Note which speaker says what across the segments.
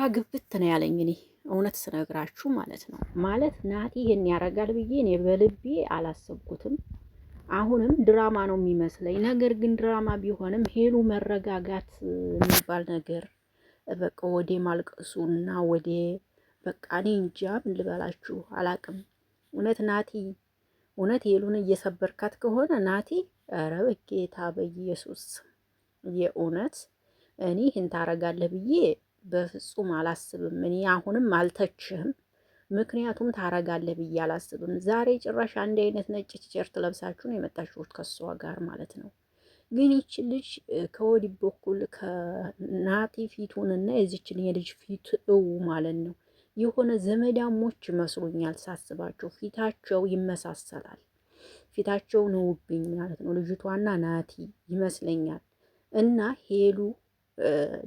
Speaker 1: ግብት ነው ያለኝ እኔ እውነት ስነግራችሁ ማለት ነው። ማለት ናቲ ይሄን ያደርጋል ብዬ እኔ በልቤ አላሰብኩትም። አሁንም ድራማ ነው የሚመስለኝ። ነገር ግን ድራማ ቢሆንም ሄሉ መረጋጋት የሚባል ነገር በቃ ወደ ማልቀሱና ወደ በቃ እኔ እንጃ ምን ልበላችሁ አላቅም። እውነት ናቲ እውነት ሄሉን እየሰበርካት ከሆነ ናቲ፣ ኧረ በጌታ በኢየሱስ የእውነት እኔ ይህን ታረጋለህ ብዬ በፍጹም አላስብም። እኔ አሁንም አልተችህም፣ ምክንያቱም ታረጋለህ ብዬ አላስብም። ዛሬ ጭራሽ አንድ አይነት ነጭ ቲሸርት ለብሳችሁ ነው የመጣችሁት ከሷ ጋር ማለት ነው። ግን ይች ልጅ ከወዲህ በኩል ከናቲ ፊቱንና የዚችን የልጅ ፊት እው ማለት ነው የሆነ ዘመዳሞች ይመስሉኛል ሳስባቸው፣ ፊታቸው ይመሳሰላል። ፊታቸውን ውብኝ ማለት ነው ልጅቷና ናቲ ይመስለኛል። እና ሄሉ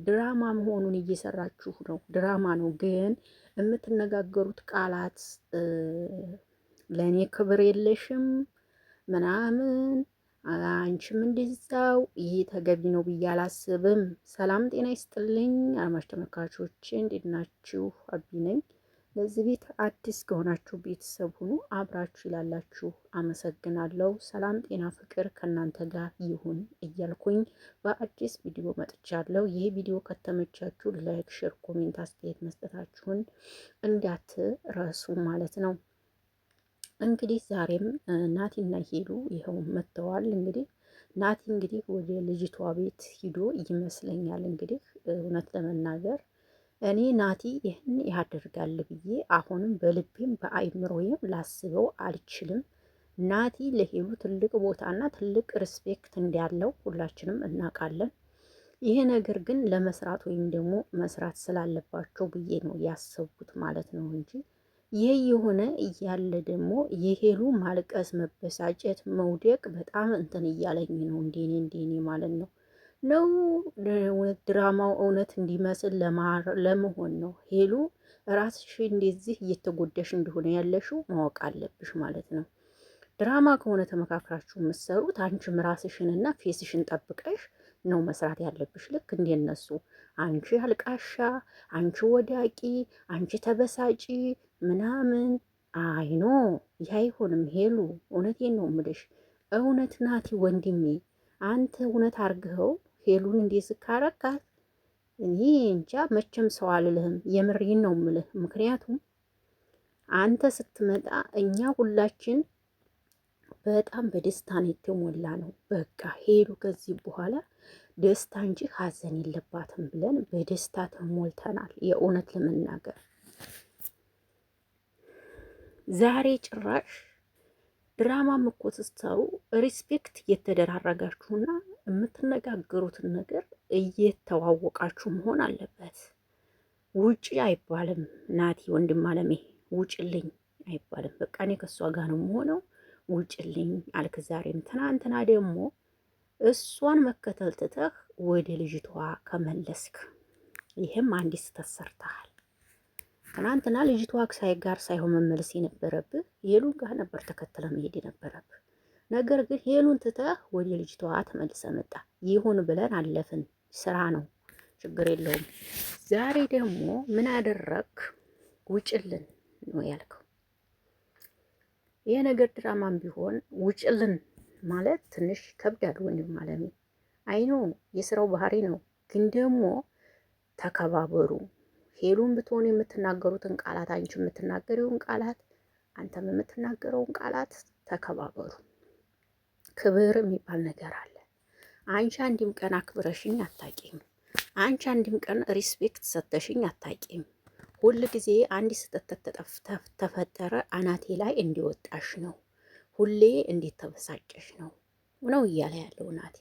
Speaker 1: ድራማ መሆኑን እየሰራችሁ ነው። ድራማ ነው ግን የምትነጋገሩት ቃላት ለእኔ ክብር የለሽም ምናምን አንቺም እንደዛው ይሄ ተገቢ ነው ብዬ አላስብም። ሰላም ጤና ይስጥልኝ አድማጭ ተመልካቾች፣ እንዴት ናችሁ? አቢ ነኝ። ለዚህ ቤት አዲስ ከሆናችሁ ቤተሰብ ሁኑ። አብራችሁ ይላላችሁ አመሰግናለሁ። ሰላም ጤና ፍቅር ከእናንተ ጋር ይሁን እያልኩኝ በአዲስ ቪዲዮ መጥቻለሁ። ይህ ቪዲዮ ከተመቻችሁ ላይክ፣ ሼር፣ ኮሜንት አስተያየት መስጠታችሁን እንዳትረሱ ማለት ነው። እንግዲህ ዛሬም ናቲና ሄሉ ይኸው መጥተዋል። እንግዲህ ናቲ እንግዲህ ወደ ልጅቷ ቤት ሂዶ ይመስለኛል። እንግዲህ እውነት ለመናገር እኔ ናቲ ይህን ያደርጋል ብዬ አሁንም በልቤም በአይምሮዬም ላስበው አልችልም። ናቲ ለሄሉ ትልቅ ቦታና ትልቅ ሪስፔክት እንዳለው ሁላችንም እናውቃለን። ይሄ ነገር ግን ለመስራት ወይም ደግሞ መስራት ስላለባቸው ብዬ ነው ያሰብኩት ማለት ነው እንጂ ይህ የሆነ እያለ ደግሞ የሄሉ ማልቀስ፣ መበሳጨት፣ መውደቅ በጣም እንትን እያለኝ ነው እንዴኔ ማለት ነው ነው ድራማው እውነት እንዲመስል ለመሆን ነው። ሄሉ ራስሽ እንደዚህ እየተጎዳሽ እንደሆነ ያለሽው ማወቅ አለብሽ ማለት ነው። ድራማ ከሆነ ተመካክራችሁ የምትሰሩት አንቺም ራስሽንና ፌስሽን ጠብቀሽ ነው መስራት ያለብሽ። ልክ እንደነሱ አንቺ አልቃሻ፣ አንቺ ወዳቂ፣ አንቺ ተበሳጪ ምናምን አይኖ ይህ አይሆንም። ሄሉ እውነቴን ነው የምልሽ። እውነት ናቲ ወንድሜ አንተ እውነት አርግኸው ሄሉን እንደዚህ ካረካት እኔ እንጃ መቼም ሰው አልልህም። የምሬን ነው የምልህ። ምክንያቱም አንተ ስትመጣ እኛ ሁላችን በጣም በደስታ ነው የተሞላ ነው። በቃ ሄሉ ከዚህ በኋላ ደስታ እንጂ ሀዘን የለባትም ብለን በደስታ ተሞልተናል። የእውነት ለመናገር ዛሬ ጭራሽ ድራማም እኮ ስትሰሩ ሪስፔክት እየተደራረጋችሁና የምትነጋገሩትን ነገር እየተዋወቃችሁ መሆን አለበት። ውጪ አይባልም። ናቲ ወንድም አለሜ ውጭልኝ አይባልም። በቃ እኔ ከእሷ ጋር ነው የምሆነው ውጭልኝ አልክ ዛሬም። ትናንትና ደግሞ እሷን መከተል ትተህ ወደ ልጅቷ ከመለስክ ይህም አንዲት ስህተት ሰርተሃል። ትናንትና ልጅቷ ጋር ሳይሆን መመለስ የነበረብህ ሄሉን ጋር ነበር ተከትለ መሄድ የነበረብህ። ነገር ግን ሄሉን ትተህ ወደ ልጅቷ ተመልሰ መጣ። ይሁን ብለን አለፍን። ስራ ነው፣ ችግር የለውም። ዛሬ ደግሞ ምን አደረክ? ውጭልን ነው ያልከው። ይሄ ነገር ድራማም ቢሆን ውጭልን ማለት ትንሽ ከብዳል ወንድም አለሜ። አይኖ የስራው ባህሪ ነው፣ ግን ደግሞ ተከባበሩ። ሄሉን ብትሆን የምትናገሩትን ቃላት፣ አንቺ የምትናገረውን ቃላት፣ አንተም የምትናገረውን ቃላት ተከባበሩ። ክብር የሚባል ነገር አለ። አንቺ አንድም ቀን አክብረሽኝ አታቂም። አንቺ አንድም ቀን ሪስፔክት ሰተሽኝ አታቂም። ሁል ጊዜ አንድ ስህተት ተፈጠረ አናቴ ላይ እንዲወጣሽ ነው። ሁሌ እንዴት ተበሳጨሽ ነው እያለ ያለው ናቲ።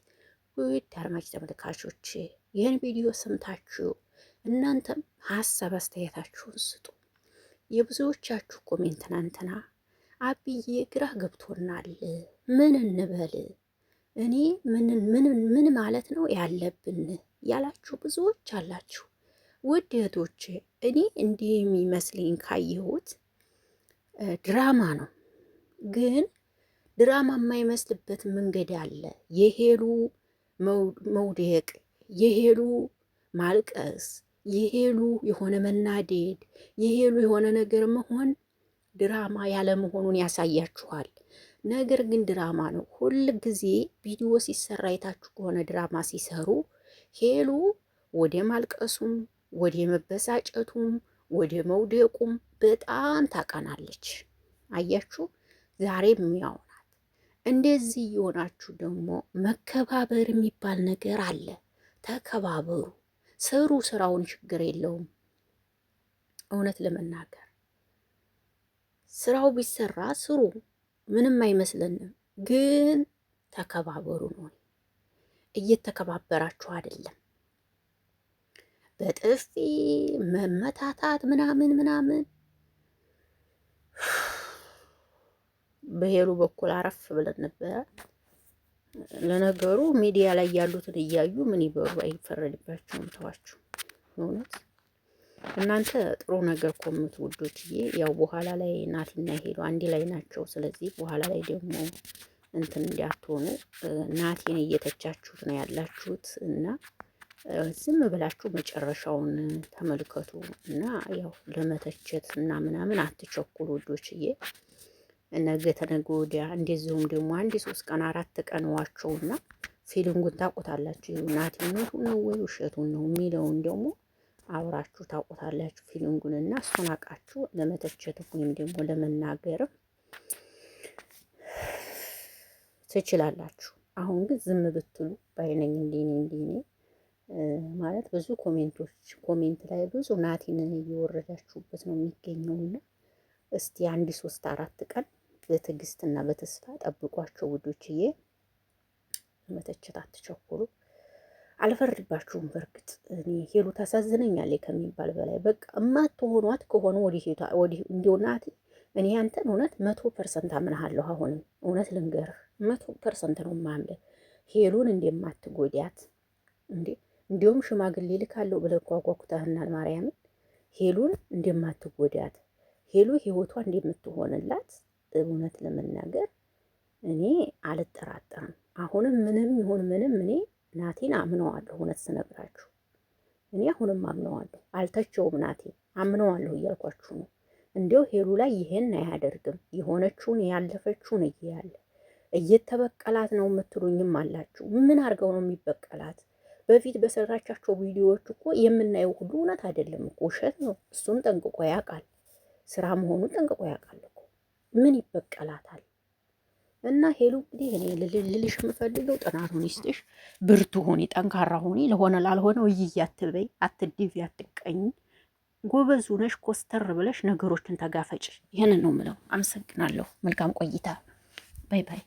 Speaker 1: ውድ አድማጭ ተመልካቾች ይህን ቪዲዮ ሰምታችሁ እናንተም ሀሳብ አስተያየታችሁን ስጡ። የብዙዎቻችሁ ኮሜንት ትናንትና አብዬ ግራ ገብቶናል፣ ምን እንበል፣ እኔ ምን ማለት ነው ያለብን ያላችሁ ብዙዎች አላችሁ። ውድ እህቶቼ እኔ እንዲህ የሚመስለኝ ካየሁት ድራማ ነው። ግን ድራማ የማይመስልበት መንገድ አለ። የሄሉ መውደቅ፣ የሄሉ ማልቀስ፣ የሄሉ የሆነ መናደድ፣ የሄሉ የሆነ ነገር መሆን ድራማ ያለ መሆኑን ያሳያችኋል። ነገር ግን ድራማ ነው። ሁል ጊዜ ቪዲዮ ሲሰራ አይታችሁ ከሆነ ድራማ ሲሰሩ ሄሉ ወደ ማልቀሱም ወደ መበሳጨቱም ወደ መውደቁም በጣም ታቀናለች። አያችሁ፣ ዛሬም ያው ናት። እንደዚህ የሆናችሁ ደግሞ መከባበር የሚባል ነገር አለ። ተከባበሩ፣ ስሩ ስራውን፣ ችግር የለውም። እውነት ለመናገር ስራው ቢሰራ ስሩ፣ ምንም አይመስለንም። ግን ተከባበሩ ነው። እየተከባበራችሁ አይደለም። በጥፊ መመታታት ምናምን ምናምን። በሄሉ በኩል አረፍ ብለን ነበረ። ለነገሩ ሚዲያ ላይ ያሉትን እያዩ ምን ይበሉ፣ አይፈረድባቸውም። ተዋችሁ። እውነት እናንተ ጥሩ ነገር ኮምቱ ውዶችዬ። ያው በኋላ ላይ ናቲና ሄሉ አንድ ላይ ናቸው። ስለዚህ በኋላ ላይ ደግሞ እንትን እንዲያትሆኑ ናቲን እየተቻችሁት ነው ያላችሁት እና ዝም ብላችሁ መጨረሻውን ተመልከቱ እና ያው ለመተቸት እና ምናምን አትቸኩሉ ውዶችዬ። ነገ ተነገ ወዲያ እንደዚሁም ደግሞ 1 3 ቀን 4 ቀን ዋቸውና ፊሊንጉን ታውቁታላችሁ። ናቲነቱን ነው ወይ ውሸቱን ነው የሚለውን ደግሞ አብራችሁ ታውቁታላችሁ ፊሊንጉን እና እሱን አውቃችሁ ለመተቸት ወይም ደግሞ ለመናገርም ትችላላችሁ። አሁን ግን ዝም ብትሉ ባይነኝ እንዲኔ ማለት ብዙ ኮሜንት ላይ ብዙ ናቲን እየወረዳችሁበት ነው የሚገኘውና እስቲ 1 3 4 ቀን በትዕግስትና በተስፋ ጠብቋቸው ውዶችዬ። መተቸት አትቸኩሉ። አልፈርድባችሁም። በርግጥ እኔ ሄሉ ታሳዝነኛለች ከሚባል በላይ በቃ እማትሆኗት ከሆነ ወዲህ እንዲው ናቲ፣ እኔ አንተን እውነት 100% አምናለሁ። አሁንም እውነት ልንገርህ 100% ነው ማምለህ ሄሉን እንደማትጎዳት እንዲሁም ሽማግሌ ልካለሁ ብለህ እኮ አጓጉተህናል ማርያምን። ሄሉን እንደማትጎዳት ሄሉ ህይወቷ እንደምትሆንላት እውነት ለመናገር እኔ አልጠራጠርም። አሁንም ምንም ይሁን ምንም እኔ ናቲን አምነዋለሁ። እውነት ስነግራችሁ እኔ አሁንም አምነዋለሁ። አልተቸውም። ናቲን አምነዋለሁ እያልኳችሁ ነው። እንዲያው ሄሉ ላይ ይሄን አያደርግም። የሆነችውን ያለፈችውን እያለ እየተበቀላት ነው የምትሉኝም አላችሁ። ምን አድርገው ነው የሚበቀላት? በፊት በሰራቻቸው ቪዲዮዎች እኮ የምናየው ሁሉ እውነት አይደለም እኮ ውሸት ነው። እሱም ጠንቅቆ ያውቃል። ስራ መሆኑን ጠንቅቆ ያውቃል እኮ። ምን ይበቀላታል? እና ሄሉ እንግዲህ እኔ ልልሽ የምፈልገው ጥናቱን ይስጥሽ፣ ብርቱ ሆኒ፣ ጠንካራ ሆኒ። ለሆነ ላልሆነው አትበይ፣ አትድቢ፣ አትቀኝ። ጎበዝ ሆነሽ ኮስተር ብለሽ ነገሮችን ተጋፈጭ። ይህንን ነው የምለው። አመሰግናለሁ። መልካም ቆይታ። ባይ ባይ።